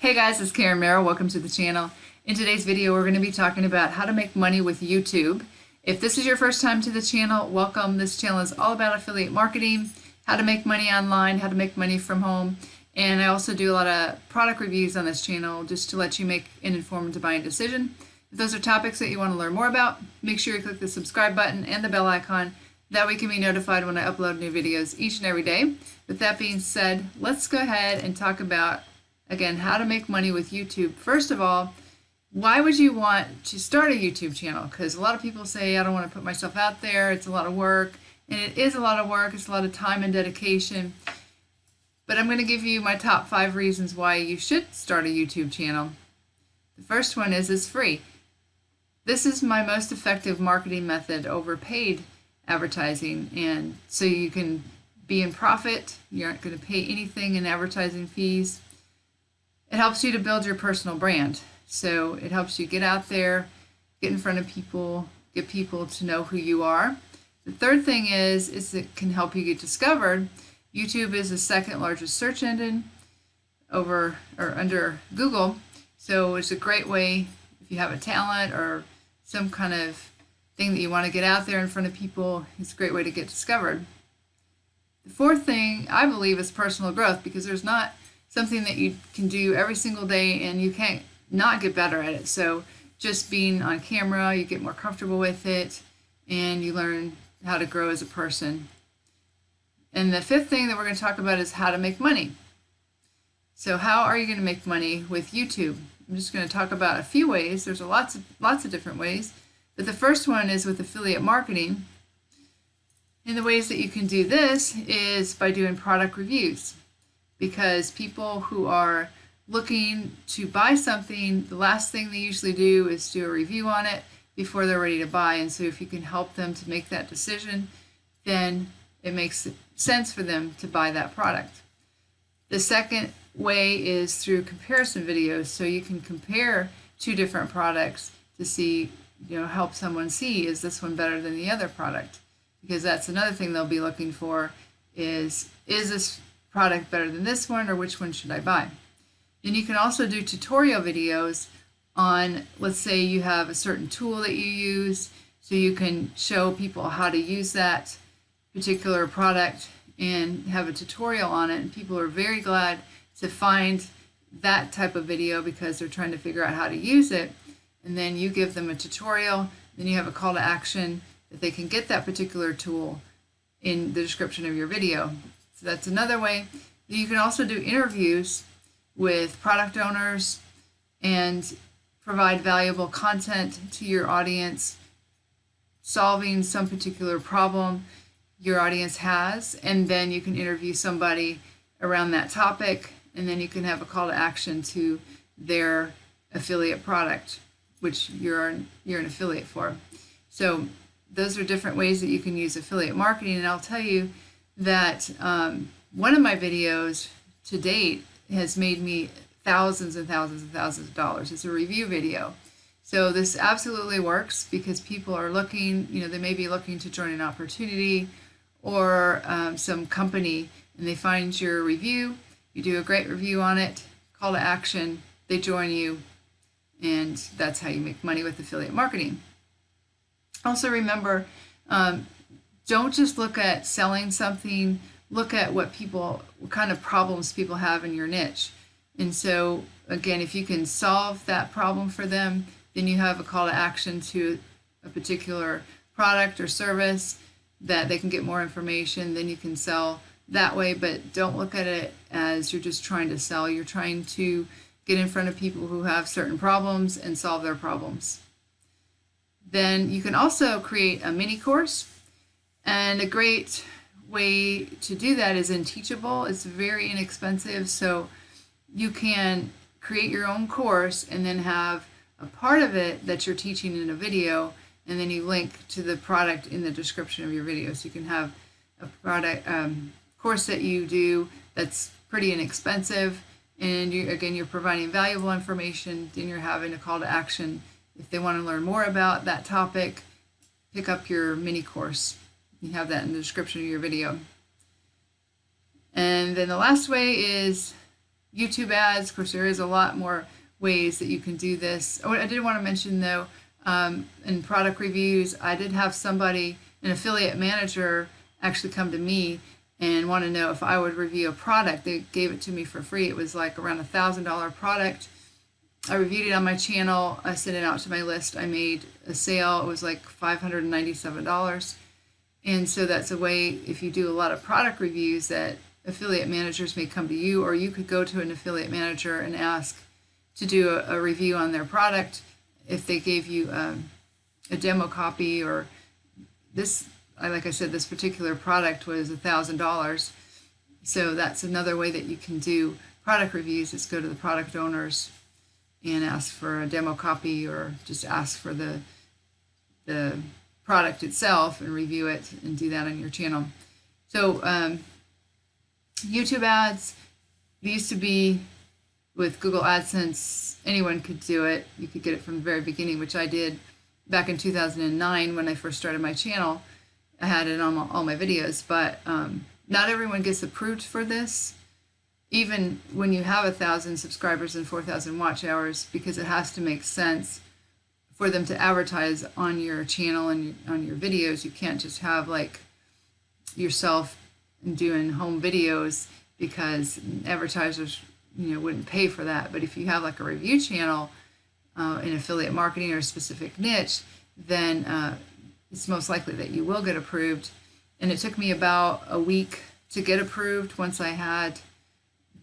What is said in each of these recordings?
Hey guys, it's Karen Merrill. Welcome to the channel. In today's video, we're going to be talking about how to make money with YouTube. If this is your first time to the channel, welcome. This channel is all about affiliate marketing, how to make money online, how to make money from home, and I also do a lot of product reviews on this channel just to let you make an informed buying decision. If those are topics that you want to learn more about, make sure you click the subscribe button and the bell icon. That way you can be notified when I upload new videos each and every day. With that being said, let's go ahead and talk about again, how to make money with YouTube. First of all, why would you want to start a YouTube channel? Because a lot of people say, I don't want to put myself out there, it's a lot of work. And it is a lot of work, it's a lot of time and dedication. But I'm going to give you my top 5 reasons why you should start a YouTube channel. The first one is it's free. This is my most effective marketing method over paid advertising. And so you can be in profit, you aren't going to pay anything in advertising fees. It helps you to build your personal brand. So it helps you get out there, get in front of people, get people to know who you are. The third thing is it can help you get discovered. YouTube is the second largest search engine under Google. So it's a great way if you have a talent or some kind of thing that you want to get out there in front of people. It's a great way to get discovered. The fourth thing I believe is personal growth, because there's not something that you can do every single day and you can't not get better at it. So just being on camera, you get more comfortable with it and you learn how to grow as a person. And the fifth thing that we're going to talk about is how to make money. So how are you going to make money with YouTube? I'm just going to talk about a few ways. There's lots of different ways, but the first one is with affiliate marketing. And the ways that you can do this is by doing product reviews. Because people who are looking to buy something, the last thing they usually do is do a review on it before they're ready to buy. And so if you can help them to make that decision, then it makes sense for them to buy that product. The second way is through comparison videos. So you can compare 2 different products to see, help someone see, is this one better than the other product? Because that's another thing they'll be looking for is this product better than this one, or which one should I buy? Then you can also do tutorial videos on, let's say you have a certain tool that you use, so you can show people how to use that particular product and have a tutorial on it, and people are very glad to find that type of video because they're trying to figure out how to use it. And then you give them a tutorial, then you have a call to action that they can get that particular tool in the description of your video. So that's another way. You can also do interviews with product owners and provide valuable content to your audience, solving some particular problem your audience has, and then you can interview somebody around that topic, and then you can have a call to action to their affiliate product, which you're an affiliate for. So those are different ways that you can use affiliate marketing, and I'll tell you that one of my videos to date has made me thousands and thousands and thousands of dollars. It's a review video. So this absolutely works because people are looking, they may be looking to join an opportunity or some company, and they find your review, you do a great review on it, call to action, they join you, and that's how you make money with affiliate marketing. Also remember, don't just look at selling something, look at what kind of problems people have in your niche. And so, again, if you can solve that problem for them, then you have a call to action to a particular product or service that they can get more information, then you can sell that way. But don't look at it as you're just trying to sell. You're trying to get in front of people who have certain problems and solve their problems. Then you can also create a mini course. And a great way to do that is in Teachable. It's very inexpensive, so you can create your own course and then have a part of it that you're teaching in a video, and then you link to the product in the description of your video. So you can have a product course that you do that's pretty inexpensive, and you're providing valuable information, then you're having a call to action. If they want to learn more about that topic, pick up your mini course. You have that in the description of your video. And then the last way is YouTube ads. Of course, there is a lot more ways that you can do this. Oh, I did want to mention though, in product reviews, I did have somebody, an affiliate manager, actually come to me and want to know if I would review a product. They gave it to me for free. It was like around $1,000 product. I reviewed it on my channel. I sent it out to my list. I made a sale. It was like $597. And so that's a way, if you do a lot of product reviews, that affiliate managers may come to you, or you could go to an affiliate manager and ask to do a review on their product. If they gave you a demo copy, or this, like I said, this particular product was $1,000. So that's another way that you can do product reviews, is go to the product owners and ask for a demo copy, or just ask for the product itself and review it and do that on your channel. So YouTube ads, they used to be with Google AdSense, anyone could do it. You could get it from the very beginning, which I did back in 2009 when I first started my channel. I had it on all my videos, but not everyone gets approved for this, even when you have 1,000 subscribers and 4,000 watch hours, because it has to make sense for them to advertise on your channel and on your videos. You can't just have like yourself doing home videos, because advertisers wouldn't pay for that. But if you have like a review channel in affiliate marketing or a specific niche, then it's most likely that you will get approved. And it took me about a week to get approved once I had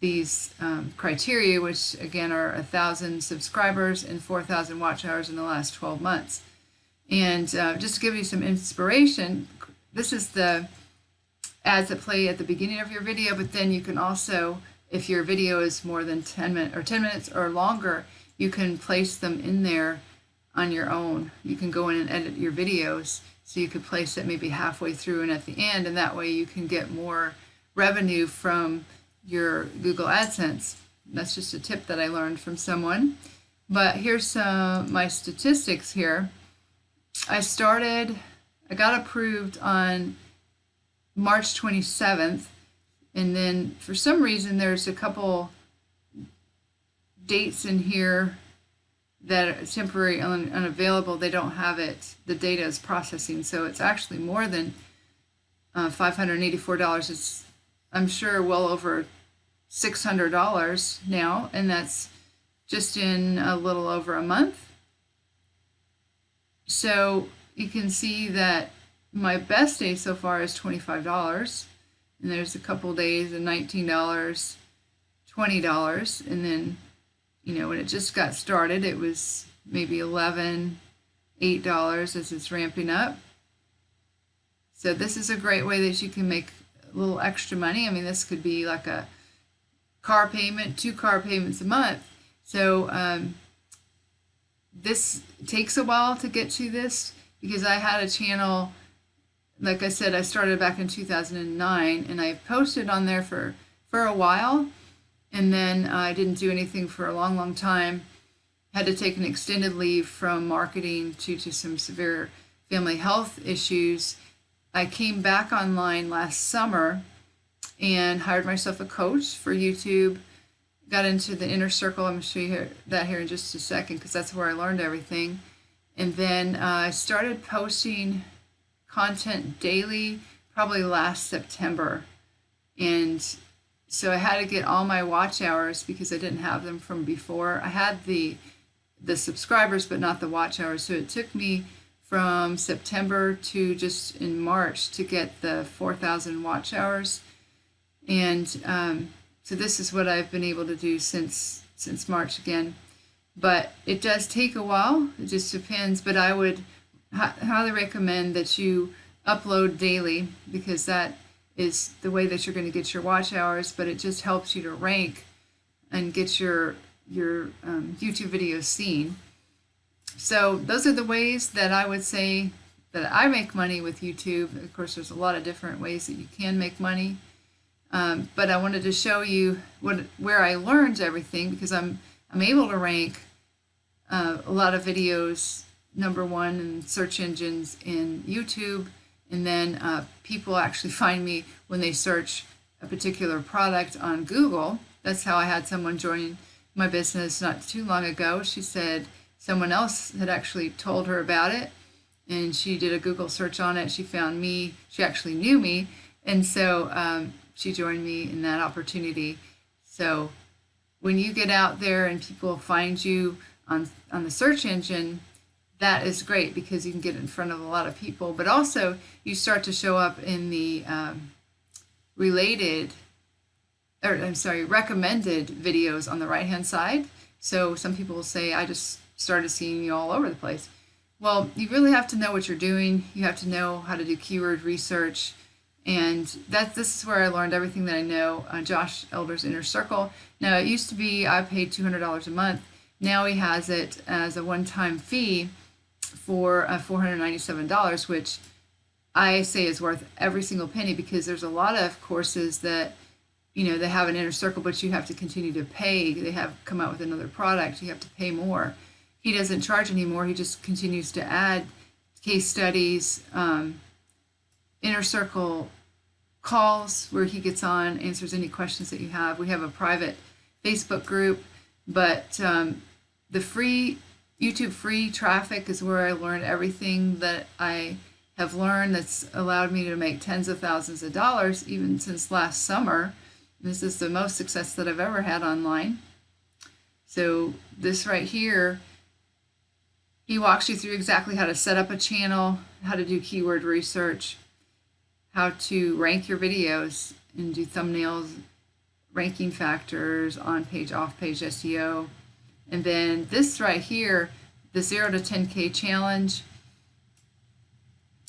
these criteria, which again are 1,000 subscribers and 4,000 watch hours in the last 12 months. And just to give you some inspiration, this is the ads that play at the beginning of your video, but then you can also, if your video is more than 10 minutes or longer, you can place them in there on your own. You can go in and edit your videos, so you could place it maybe halfway through and at the end, and that way you can get more revenue from your Google AdSense. That's just a tip that I learned from someone. But here's my statistics here. I got approved on March 27th, and then for some reason there's a couple dates in here that are temporary unavailable. They don't have it. The data is processing, so it's actually more than $584. It's, I'm sure, well over $600 now, and that's just in a little over a month. So you can see that my best day so far is $25, and there's a couple days of $19, $20, and then when it just got started, it was maybe $11, $8 as it's ramping up. So this is a great way that you can make a little extra money. I mean, this could be like a car payment, 2 car payments a month. So this takes a while to get to this, because I had a channel, like I said, I started back in 2009, and I posted on there for a while, and then I didn't do anything for a long time. Had to take an extended leave from marketing due to some severe family health issues. I came back online last summer and hired myself a coach for YouTube. Got into the inner circle. I'm going to show you that here in just a second, because that's where I learned everything. And then I started posting content daily probably last September. And so I had to get all my watch hours, because I didn't have them from before. I had the subscribers, but not the watch hours. So it took me from September to just in March to get the 4,000 watch hours. And so this is what I've been able to do since March again. But it does take a while. It just depends. But I would highly recommend that you upload daily, because that is the way that you're going to get your watch hours, but it just helps you to rank and get your YouTube videos seen. So those are the ways that I would say that I make money with YouTube. Of course, there's a lot of different ways that you can make money, but I wanted to show you where I learned everything, because I'm able to rank a lot of videos #1 in search engines in YouTube. And then people actually find me when they search a particular product on Google. That's how I had someone join my business not too long ago. She said someone else had actually told her about it, and she did a Google search on it. She found me. She actually knew me, and so she joined me in that opportunity. So when you get out there and people find you on the search engine, that is great because you can get in front of a lot of people. But also you start to show up in the recommended videos on the right hand side. So some people will say, I just started seeing you all over the place. Well, you really have to know what you're doing. You have to know how to do keyword research. And this is where I learned everything that I know on Josh Elder's Inner Circle. Now, it used to be I paid $200 a month. Now he has it as a one-time fee for $497, which I say is worth every single penny, because there's a lot of courses that, they have an inner circle, but you have to continue to pay. They have come out with another product. You have to pay more. He doesn't charge anymore. He just continues to add case studies, inner circle calls where he gets on, answers any questions that you have. We have a private Facebook group, but the free YouTube free traffic is where I learned everything that I have learned that's allowed me to make tens of thousands of dollars even since last summer. This is the most success that I've ever had online. So this right here, he walks you through exactly how to set up a channel, how to do keyword research, how to rank your videos and do thumbnails, ranking factors, on-page, off-page SEO. And then this right here, the 0 to 10K challenge,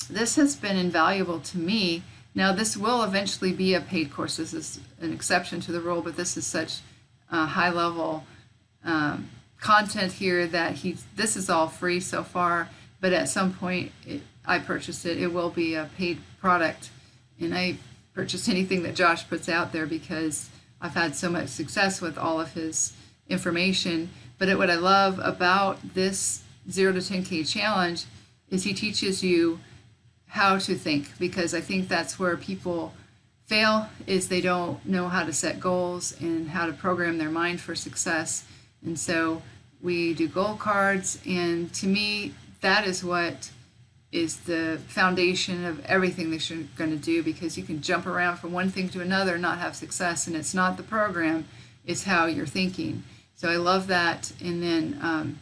this has been invaluable to me. Now, this will eventually be a paid course. This is an exception to the rule, but this is such high-level content here that this is all free so far, but at some point I purchased it. It will be a paid product, and I purchase anything that Josh puts out there because I've had so much success with all of his information. But what I love about this 0 to 10K challenge is he teaches you how to think, because I think that's where people fail, is they don't know how to set goals and how to program their mind for success. And so we do goal cards, and to me that is what is the foundation of everything that you're going to do, because you can jump around from one thing to another and not have success, and it's not the program, it's how you're thinking. So I love that. And then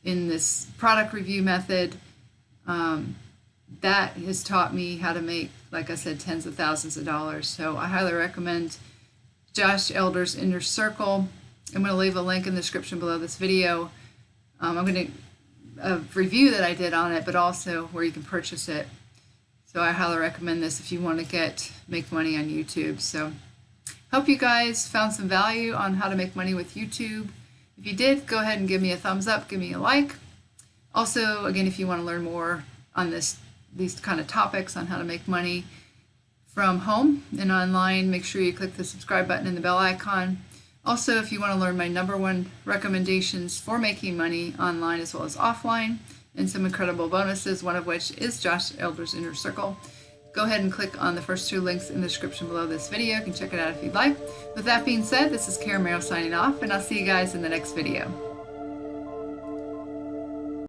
in this product review method, that has taught me how to make, like I said, tens of thousands of dollars. So I highly recommend Josh Elder's Inner Circle. I'm going to leave a link in the description below this video. I'm going to a review that I did on it, but also where you can purchase it. So I highly recommend this if you want to make money on YouTube. So hope you guys found some value on how to make money with YouTube. If you did, go ahead and give me a thumbs up, give me a like. Also, again, if you want to learn more on these kind of topics on how to make money from home and online, make sure you click the subscribe button and the bell icon. Also, if you want to learn my #1 recommendations for making money online as well as offline, and some incredible bonuses, one of which is Josh Elder's Inner Circle, go ahead and click on the first 2 links in the description below this video. You can check it out if you'd like. With that being said, this is Karen Merrill signing off, and I'll see you guys in the next video.